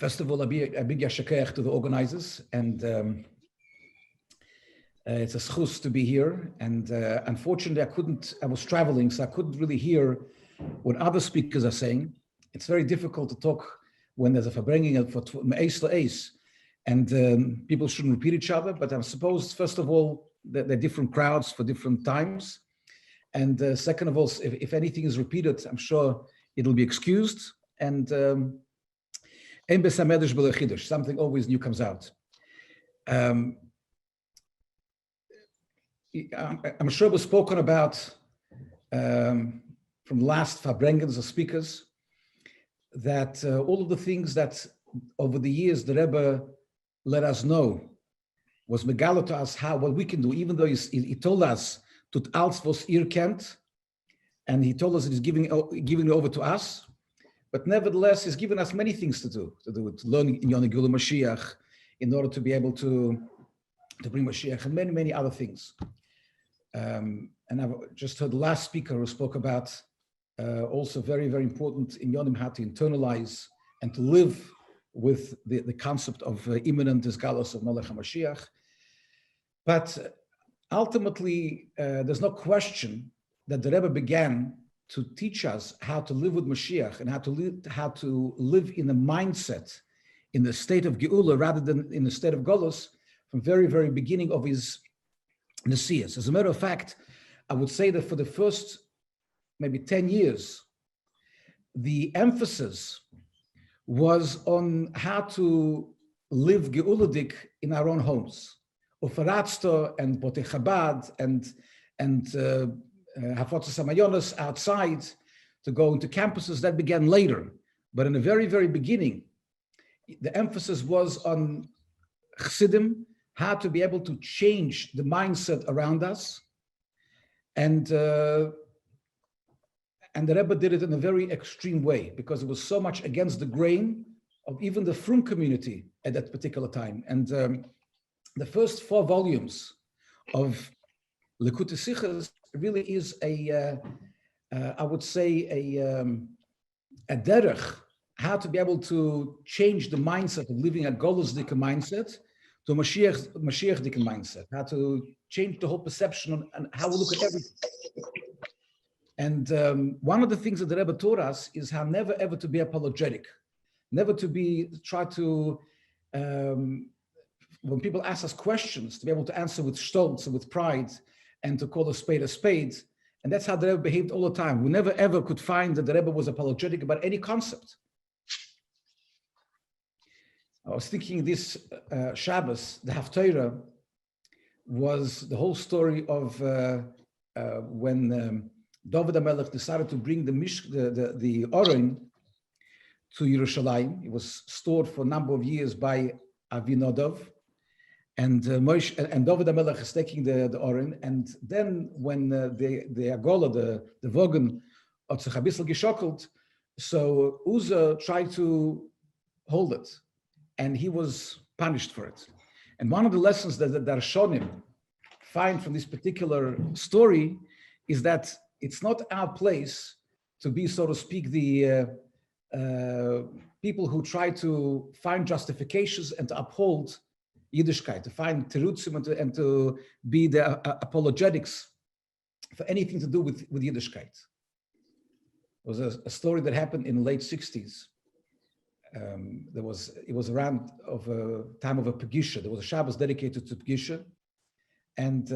First of all, a big yashakech to the organizers, and it's a schus to be here. And unfortunately, I was traveling, so I couldn't really hear what other speakers are saying. It's very difficult to talk when there's a verbringing for ace to ace, and people shouldn't repeat each other. But I suppose, first of all, they're different crowds for different times. And second of all, if anything is repeated, I'm sure it'll be excused. And something always new comes out. I'm sure it was spoken about from last Verbrengens or speakers that all of the things that over the years the Rebbe let us know was megala to us what we can do, even though he told us tut als was ihr kennt, and he told us he's giving it over to us. But nevertheless, he's given us many things to do with learning in Yonah Gula Mashiach, in order to be able to bring Mashiach, and many, many other things. And I've just heard the last speaker who spoke about also very, very important in Yonim, how to internalize and to live with the concept of imminent disgalos of Melech HaMashiach. But ultimately, there's no question that the Rebbe began to teach us how to live with Mashiach and how to live in a mindset, in the state of Geula rather than in the state of Golos, from very, very beginning of his Nesias. As a matter of fact, I would say that for the first maybe 10 years, the emphasis was on how to live Geuladik in our own homes. Ufaratsto and Bote Chabad and Hafotzas Hamayonos outside, to go into campuses, that began later. But in the very, very beginning, the emphasis was on Chassidim, how to be able to change the mindset around us. And the Rebbe did it in a very extreme way, because it was so much against the grain of even the Frum community at that particular time. And the first 4 volumes of Likutei Sichos really is I would say a derech, how to be able to change the mindset of living a Golosdik mindset to a Mashiach-dik mindset, how to change the whole perception and how we look at everything. And one of the things that the Rebbe taught us is how never ever to be apologetic, never to try to, when people ask us questions, to be able to answer with stolz and with pride, and to call a spade a spade. And that's how the Rebbe behaved all the time. We never ever could find that the Rebbe was apologetic about any concept. I was thinking this Shabbos, the Haftarah, was the whole story of when David HaMelech decided to bring the Oren to Yerushalayim. It was stored for a number of years by Avinadav. And David HaMelech is taking the Oren, and then when the Agola, the Vogen, hat sich ein bisschen geschockelt, so Uzzah tried to hold it, and he was punished for it. And one of the lessons that the Darshonim find from this particular story is that it's not our place to be, so to speak, the people who try to find justifications and to uphold Yiddishkeit, to find terutzim and to be the apologetics for anything to do with Yiddishkeit. It was a story that happened in the late 60s. It was around of a time of a Pegisha. There was a Shabbos dedicated to Pegisha. And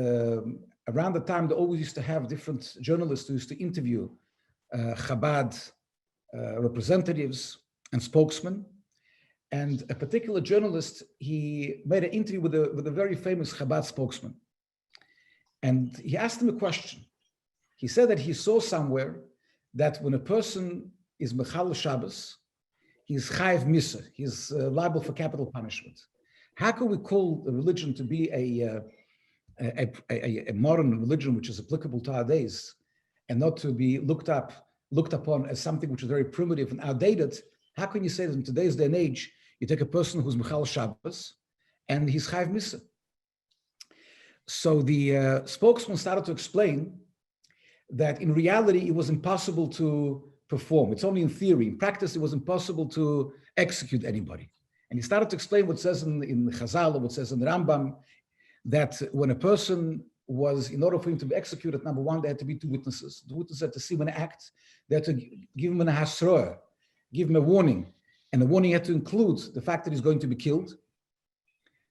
around the time, they always used to have different journalists who used to interview Chabad representatives and spokesmen. And a particular journalist, he made an interview with a very famous Chabad spokesman. And he asked him a question. He said that he saw somewhere that when a person is Mechal Shabbos, he's Chayiv Misa, he's liable for capital punishment. How can we call the religion to be a modern religion which is applicable to our days, and not to be looked upon as something which is very primitive and outdated? How can you say that in today's day and age, you take a person who's Mechal Shabbos and he's Chayiv Misa? So the spokesman started to explain that in reality, it was impossible to perform. It's only in theory. In practice, it was impossible to execute anybody. And he started to explain what says in Chazal, what says in Rambam, that when a person was, in order for him to be executed, number one, there had to be two witnesses. The witnesses had to see him act. They had to give him an hasroah, give him a warning. And the warning had to include the fact that he's going to be killed.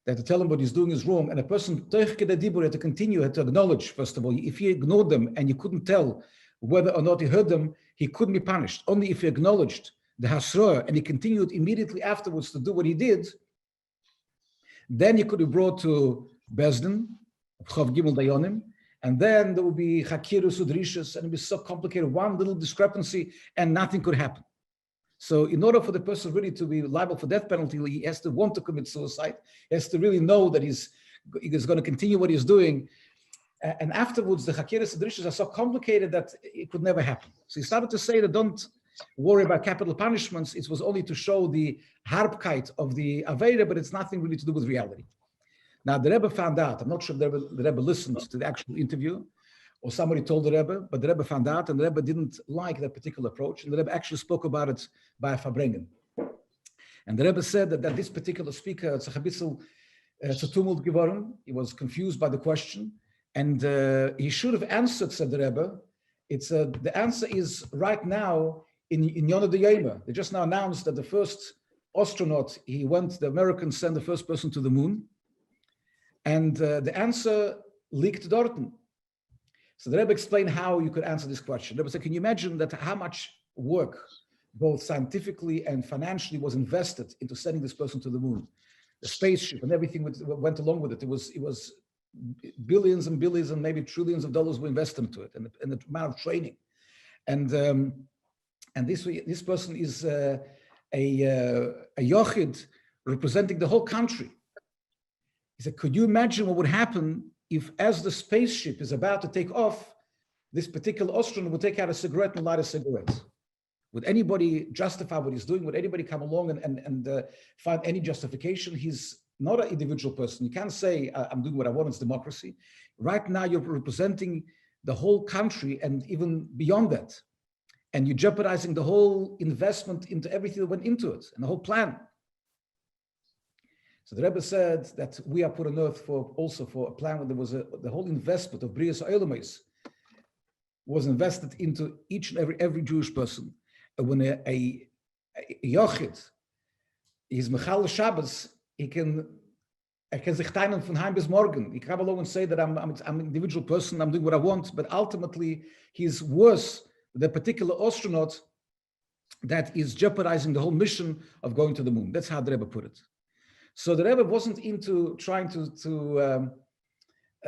They had to tell him what he's doing is wrong. And a person, had to continue, had to acknowledge, first of all, if he ignored them and you couldn't tell whether or not he heard them, he couldn't be punished. Only if he acknowledged the hasroah and he continued immediately afterwards to do what he did, then he could be brought to Bezdin, Chav Gimel Dayonim, and then there would be Chakirus Udrishas, and it would be so complicated, one little discrepancy, and nothing could happen. So in order for the person really to be liable for death penalty, he has to want to commit suicide. He has to really know that he's going to continue what he's doing. And afterwards, the Chakirus Udrishas are so complicated that it could never happen. So he started to say that don't worry about capital punishments. It was only to show the harbkeit of the Aveira, but it's nothing really to do with reality. Now, the Rebbe found out, I'm not sure if the Rebbe listened to the actual interview or somebody told the Rebbe, but the Rebbe found out and the Rebbe didn't like that particular approach. And the Rebbe actually spoke about it by Fabrengen. And the Rebbe said that this particular speaker, it's a tumult geworden. He was confused by the question. And he should have answered, said the Rebbe. The answer is right now in Yonah de Yema. They just now announced that the first astronaut, the Americans sent the first person to the moon. And the answer leaked Dorten. So the Rebbe explained how you could answer this question. The Rebbe said, can you imagine that how much work, both scientifically and financially, was invested into sending this person to the moon? The spaceship and everything went along with it. It was billions and billions and maybe trillions of dollars were invested into it, and the amount of training. And this person is a yochid representing the whole country. He said, could you imagine what would happen if, as the spaceship is about to take off, this particular astronaut would take out a cigarette and light a cigarette? Would anybody justify what he's doing? Would anybody come along and find any justification? He's not an individual person. You can't say, I'm doing what I want, it's democracy. Right now, you're representing the whole country and even beyond that. And you're jeopardizing the whole investment into everything that went into it and the whole plan. So the Rebbe said that we are put on earth for a plan where there was the whole investment of Brias Olamais was invested into each and every Jewish person. And when a Yochid is Mechal Shabbos, he can sich teilen von heim bis morgen. He can come along and say that I'm an individual person, I'm doing what I want, but ultimately he's worse than the particular astronaut that is jeopardizing the whole mission of going to the moon. That's how the Rebbe put it. So the Rebbe wasn't into trying to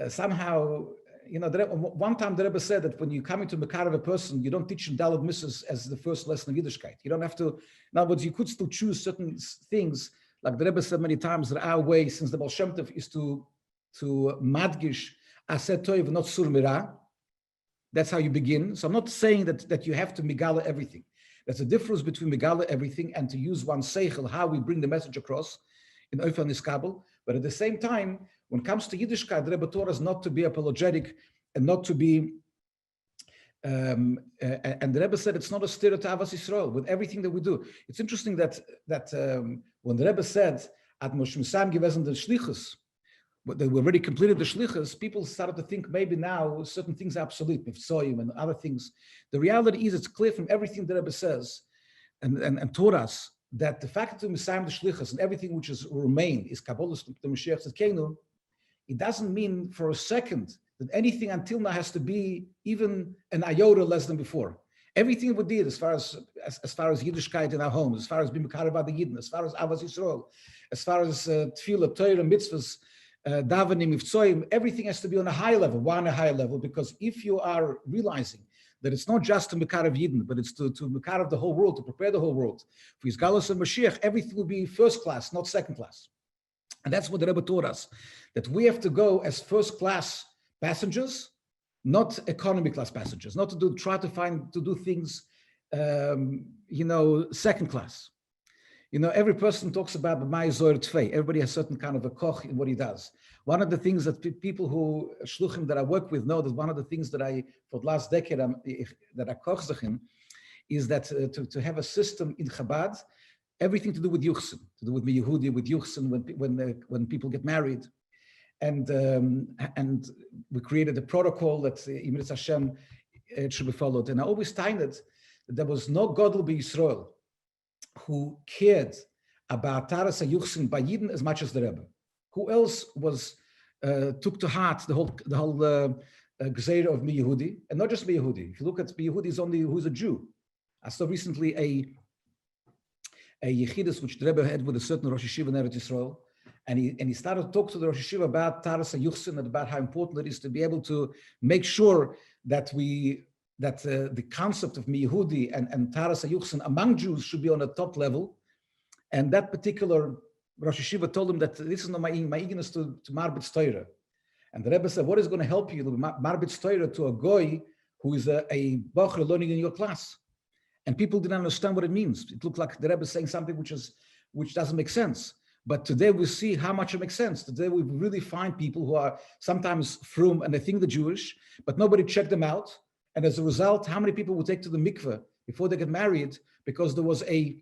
somehow, one time the Rebbe said that when you come into Mekar of a person, you don't teach him Daled Misses as the first lesson of Yiddishkeit. You don't have to, in other words, you could still choose certain things, like the Rebbe said many times, that our way, since the Baal Shem Tov, is to madgish aset toiv, not sur mirah. That's how you begin. So I'm not saying that you have to migala everything. There's a difference between migala everything and to use one seichel, how we bring the message across in Ofer Niskabel. But at the same time, when it comes to Yiddishkeit, the Rebbe taught us not to be apologetic and not to be, and the Rebbe said it's not a stereotype to Avas Yisrael with everything that we do. It's interesting that when the Rebbe said, at Moshe Misam gewesen the Shlichus, but they already completed the Shlichus, people started to think maybe now certain things are obsolete, Miftsoyim and other things. The reality is it's clear from everything the Rebbe says and taught us that the fact that we Misam the Shlichus and everything which is remain is Kabbalah the Mashiach Tzedkenu, it doesn't mean for a second that anything until now has to be even an iota less than before. Everything we did, as far as Yiddishkeit in our homes, as far as being Mekarav the Yidden, as far as Avas Yisrael, as far as Tefillah, Torah, Mitzvahs, Davenim, Mivtzoyim, everything has to be on a high level. Why on a high level? Because if you are realizing that it's not just to Mekarav Yidden, but it's to Mekarav the whole world, to prepare the whole world for His Galus and Mashiach, everything will be first class, not second class. And that's what the Rebbe taught us, that we have to go as first class passengers, not economy class passengers, not to try to do things, second class. Every person talks about my zoyer tfei. Everybody has certain kind of a koch in what he does. One of the things that people who shluchim that I work with know that one of the things that for the last decade that I koch in is that to have a system in Chabad everything to do with Yuchsin, to do with Yehudi, with Yuchsin, when people get married. And we created a protocol that Imrit Hashem, it should be followed. And I always find it that there was no Godel B'Yisrael who cared about Taras HaYuchsin by Yidden as much as the Rebbe. Who else took to heart the whole Gzeira of Mi Yehudi, and not just Mi Yehudi. If you look at Mi Yehudi, is only who's a Jew. I saw recently a Yechidus which the Rebbe had with a certain Rosh Yeshiva in Eretz Yisrael, and he started to talk to the Rosh Yeshiva about Taras HaYuchsin and about how important it is to be able to make sure that the concept of Mi Yehudi and Taras HaYuchsin among Jews should be on a top level. And that particular Rosh Yeshiva told him that this is not my eagerness to Marbitz Torah. And the Rebbe said, what is going to help you, Marbitz Torah, to a goy who is a bocher learning in your class? And people didn't understand what it means. It looked like the Rebbe is saying something which doesn't make sense. But today we see how much it makes sense. Today we really find people who are sometimes frum and they think they're Jewish, but nobody checked them out. And as a result, how many people will take to the mikveh before they get married because there was a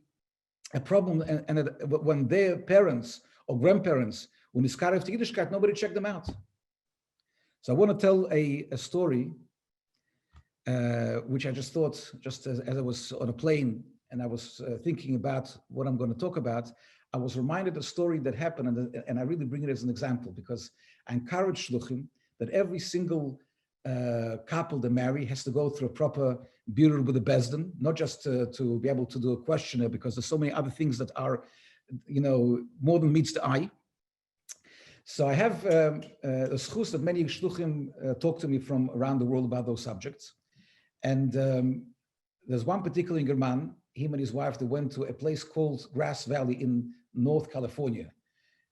problem, and when their parents or grandparents, when it's carried to Yiddishkeit, nobody checked them out. So I want to tell a story, which I just thought, just as I was on a plane and I was thinking about what I'm going to talk about, I was reminded of a story that happened, and I really bring it as an example because I encourage shluchim that every single couple that marry has to go through a proper birur with the bezdin, not just to be able to do a questionnaire, because there's so many other things that are, more than meets the eye. So I have a schus that many shluchim talk to me from around the world about those subjects. And there's one particular German, him and his wife, they went to a place called Grass Valley in North California.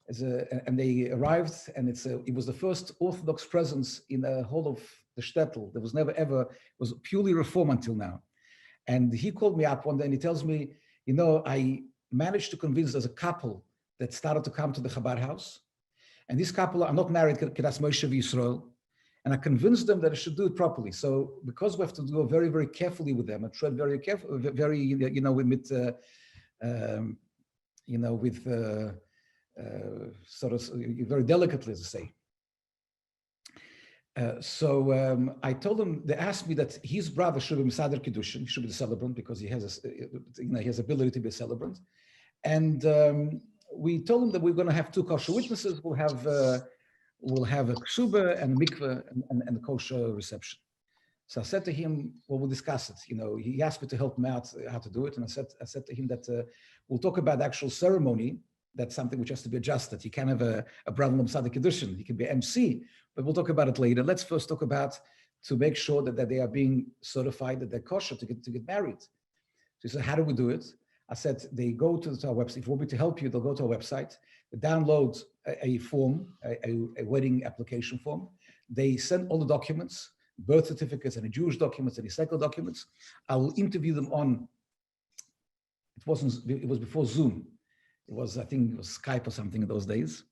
And they arrived, and it was the first Orthodox presence in the whole of the shtetl. There was never ever, it was purely Reform until now. And he called me up one day and he tells me, I managed to convince there's a couple that started to come to the Chabad house. And this couple are not married, Kedas Moshe Yisrael. And I convinced them that I should do it properly. So because we have to do it very, very carefully with them and tread very carefully, very, sort of very delicately, as I say. So I told them, they asked me that his brother should be Mesader Kiddushin, he should be the celebrant because he has he has ability to be a celebrant. And we told him that we're going to have two kosher witnesses. We'll have a ksuba and a mikveh and a kosher reception. So I said to him, well, we'll discuss it. He asked me to help him out how to do it. And I said to him that we'll talk about the actual ceremony. That's something which has to be adjusted. He can't have a brother Mesader Kiddushin. He can be MC, but we'll talk about it later. Let's first talk about to make sure that they are being certified, that they're kosher to get married. So he said, how do we do it? I said, they go to our website. If you want me to help you, they'll go to our website. They download a form, a wedding application form. They send all the documents, birth certificates, any Jewish documents, any secular documents. I will interview them on, it was before Zoom. I think it was Skype or something in those days.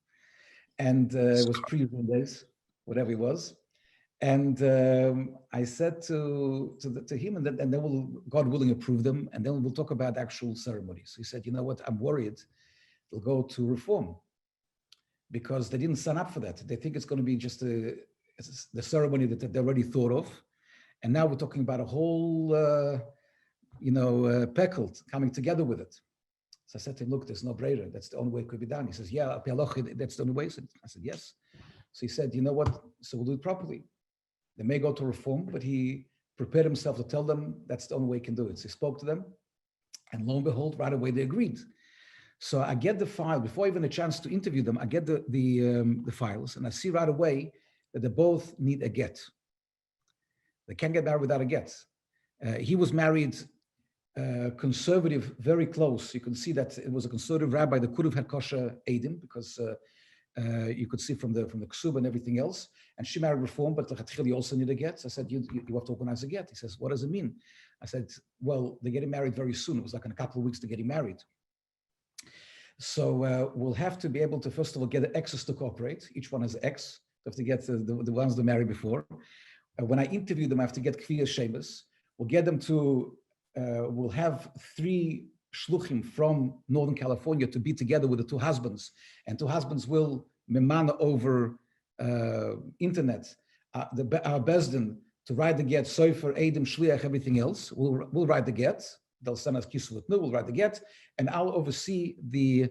And it was pre-Zoom days, whatever it was. And I said to him, and then we'll, God willing, approve them, and then we'll talk about actual ceremonies. He said, you know what, I'm worried they'll go to Reform because they didn't sign up for that. They think it's going to be just the ceremony that they already thought of. And now we're talking about a whole, pecult coming together with it. So I said to him, look, there's no brainer. That's the only way it could be done. He says, yeah, that's the only way. I said, yes. So he said, you know what? So we'll do it properly. They may go to Reform, but he prepared himself to tell them that's the only way he can do it. So he spoke to them, and lo and behold, right away they agreed. So I get the file before even a chance to interview them. I get the files, and I see right away that they both need a get. They can't get married without a get. He was married conservative, very close. You can see that it was a conservative rabbi that could have had kosher Eidim because you could see from the ksuba and everything else. And she married Reform, but you also need a get. So I said, you have to organize a get. He says, what does it mean? I said, well, they're getting married very soon. It was like in a couple of weeks to getting married. So we'll have to be able to, first of all, get the exes to cooperate. Each one has X. We have to get the ones they married before. When I interview them, I have to get Kviyas Shemus. We'll get them to, we'll have 3 shluchim from Northern California to be together with the two husbands, and two husbands will memana over internet, our Bezdin, to write the get, Sofer, Edim, Shliach, everything else. We'll write the get. They'll send us kisuvot. No, we'll write the get, and I'll oversee the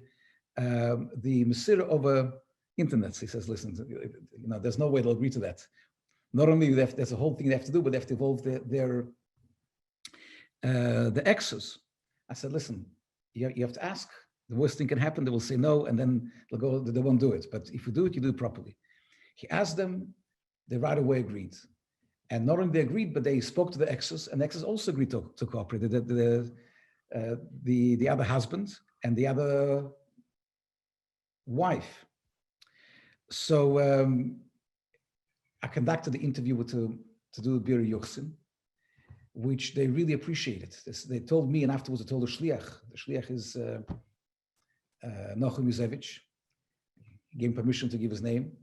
Mesira over internet. He says, listen, there's no way they'll agree to that. Not only there's a whole thing they have to do, but they have to involve the exes. I said, listen, you have to ask. The worst thing can happen, they will say no, and then they won't do it. But if you do it, you do it properly. He asked them, they right away agreed. And not only they agreed, but they spoke to the exes, and the exes also agreed to cooperate. The other husband and the other wife. So I conducted the interview to do Bir Yuchsin, which they really appreciated. They told me, and afterwards I told the Shliach. The Shliach is Nochum Yuzevich. He gave him permission to give his name.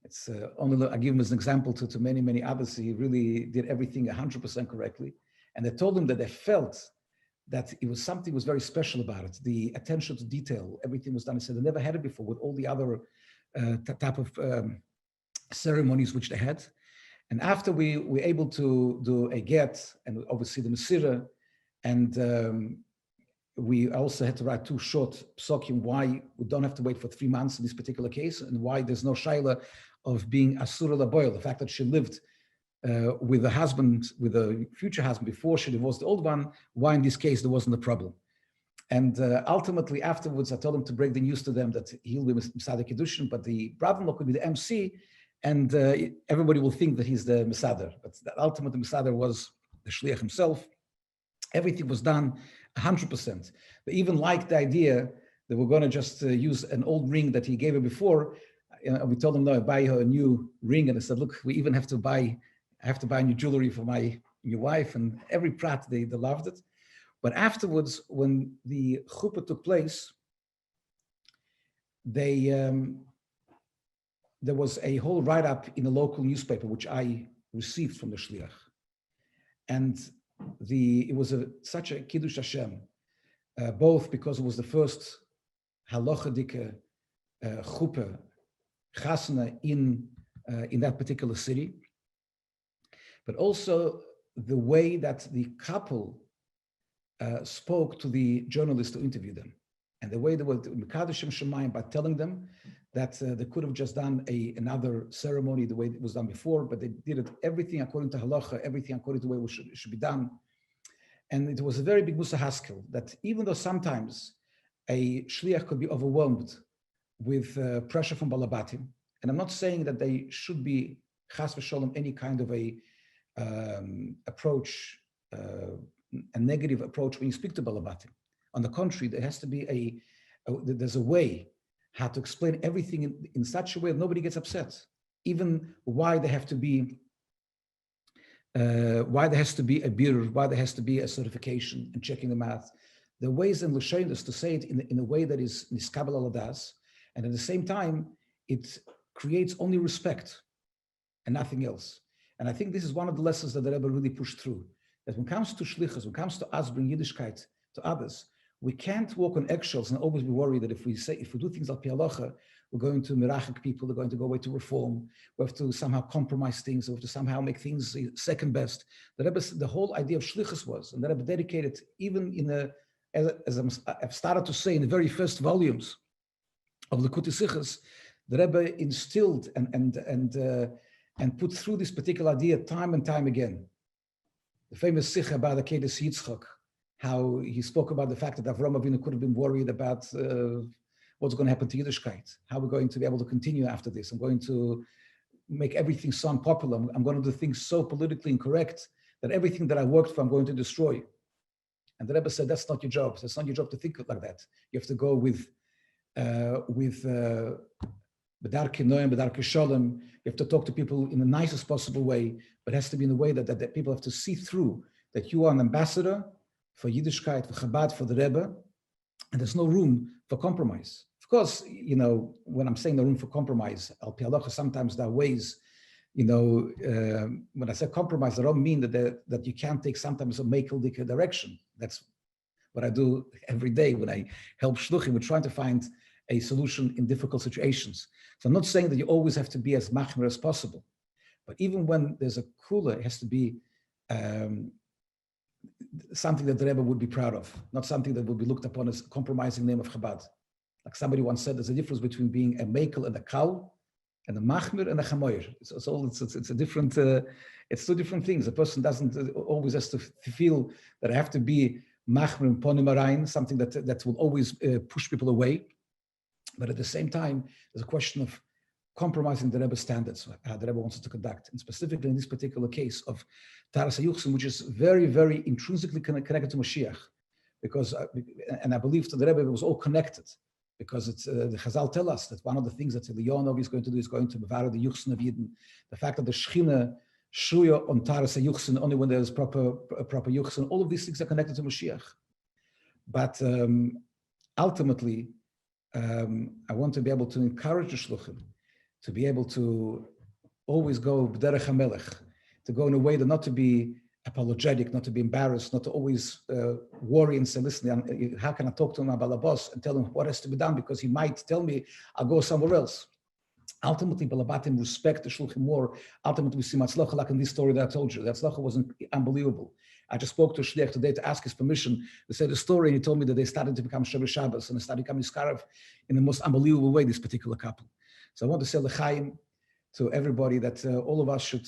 It's only I give him as an example to many, many others. He really did everything 100% correctly. And they told him that they felt that it was something was very special about it. The attention to detail, everything was done. He said they never had it before with all the other type of ceremonies which they had. And after we were able to do a get, and obviously the Mesira, and we also had to write 2 short psokim why we don't have to wait for 3 months in this particular case, and why there's no shaila of being asura laboil, the fact that she lived with the husband, with the future husband before she divorced the old one, why in this case there wasn't a problem. And ultimately afterwards I told him to break the news to them that he'll be Mesader Kiddushin, but the brother-in-law could be the MC, and everybody will think that he's the Mesader. But the ultimate Mesader was the Shliach himself. Everything was done 100%. They even liked the idea that we're going to just use an old ring that he gave her before. We told them, no, buy her a new ring. And I said, look, we even have to buy new jewelry for my new wife. And every prat, they loved it. But afterwards, when the chuppah took place, there was a whole write-up in a local newspaper, which I received from the Shliach. And it was such a Kiddush Hashem, both because it was the first halachadike chuppah, chasna in that particular city, but also the way that the couple spoke to the journalists to interview them, and the way they were Mekadeshim Shemayim by telling them that they could have just done another ceremony the way it was done before, but they did it everything according to halacha, everything according to the way it should be done. And it was a very big Musa Haskel that even though sometimes a shliach could be overwhelmed with pressure from Balabatim, and I'm not saying that they should be chas v'sholem any kind of a approach, a negative approach when you speak to Balabatim. On the contrary, there has to be there's a way how to explain everything in such a way that nobody gets upset. Even why there have to be, why there has to be a birur, why there has to be a certification and checking the math. There are ways in L'Sheindus to say it in a way that is niskabel al hadas, and at the same time, it creates only respect and nothing else. And I think this is one of the lessons that the Rebbe really pushed through, that when it comes to shlichus, when it comes to us bring Yiddishkeit to others, we can't walk on eggshells and always be worried that if we do things al pi halacha, we're going to mirachik people, they're going to go away to reform. We have to somehow compromise things, we have to somehow make things second best. The whole idea of shlichus was, and the Rebbe dedicated even as I've started to say in the very first volumes of Likutei Sichos, the Rebbe instilled and put through this particular idea time and time again. The famous Sikha about the Kedes Yitzchak, how he spoke about the fact that Avraham Avinu could have been worried about what's going to happen to Yiddishkeit, how we're going to be able to continue after this. I'm going to make everything sound popular. I'm going to do things so politically incorrect that everything that I worked for, I'm going to destroy. And the Rebbe said, that's not your job. That's not your job to think like that. You have to go with B'darkei Noam, B'darkei Sholem. You have to talk to people in the nicest possible way, but it has to be in a way that people have to see through that you are an ambassador for Yiddishkeit, for Chabad, for the Rebbe, and there's no room for compromise. Of course, when I'm saying no room for compromise, al pi halacha, sometimes there are ways, when I say compromise, I don't mean that you can't take sometimes a makel direction. That's what I do every day when I help shluchim. We're trying to find a solution in difficult situations. So I'm not saying that you always have to be as machmir as possible, but even when there's a kula, it has to be something that the Rebbe would be proud of, not something that would be looked upon as compromising name of Chabad. Like somebody once said, there's a difference between being a mekel and a kal, and a machmir and a chamoyer. It's a different. It's two different things. A person doesn't always has to feel that I have to be machmir and ponim arayin, something that will always push people away. But at the same time, there's a question of compromising the Rebbe standards, how the Rebbe wants us to conduct, and specifically in this particular case of Taras HaYuchsim, which is very, very intrinsically connected to Mashiach, because, and I believe to the Rebbe it was all connected, because it's the Chazal tell us that one of the things that Eliyahu is going to do is going to bevar the Yuchsin of Yidden. The fact that the Shechina shuya on Taras HaYuchsin only when there's proper Yuchsin, all of these things are connected to Mashiach. But ultimately, I want to be able to encourage the Shluchim to be able to always go b'derech hamelech, to go in a way that not to be apologetic, not to be embarrassed, not to always worry and say, listen, how can I talk to my balabos and tell him what has to be done, because he might tell me I'll go somewhere else. Ultimately, balabatim respect the shluchim more. Ultimately, we see matzlacha, like in this story that I told you. That tzlacha was unbelievable. I just spoke to a shliach today to ask his permission to say the story, and he told me that they started to become Shabbat Shabbos and they started becoming Skarav in the most unbelievable way, this particular couple. So I want to say l'chaim to everybody that all of us should,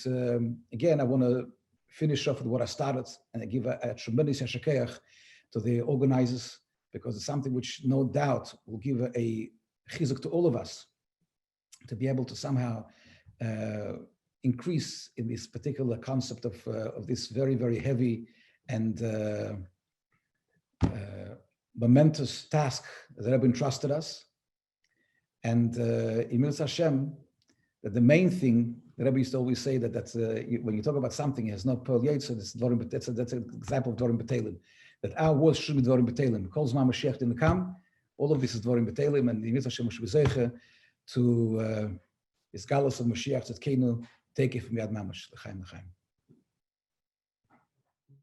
again, I want to finish off with what I started, and I give a tremendous yashakeach to the organizers, because it's something which no doubt will give a chizuk to all of us to be able to somehow increase in this particular concept of this very, very heavy and momentous task that have been entrusted us. And Emil Hashem, that the main thing, the Rebbe used to always say that when you talk about something, it has no pearl yet, so that's an example of Dvorim B'Teilim, that our words should be Dvorim B'Teilim. Kol Zman Mashiach didn't come, all of this is Dvorim B'Teilim, and Emil Hashem should be zeicha to his galus of Mashiach that Keinu take it from Yad Mamash, l'chaim l'chaim.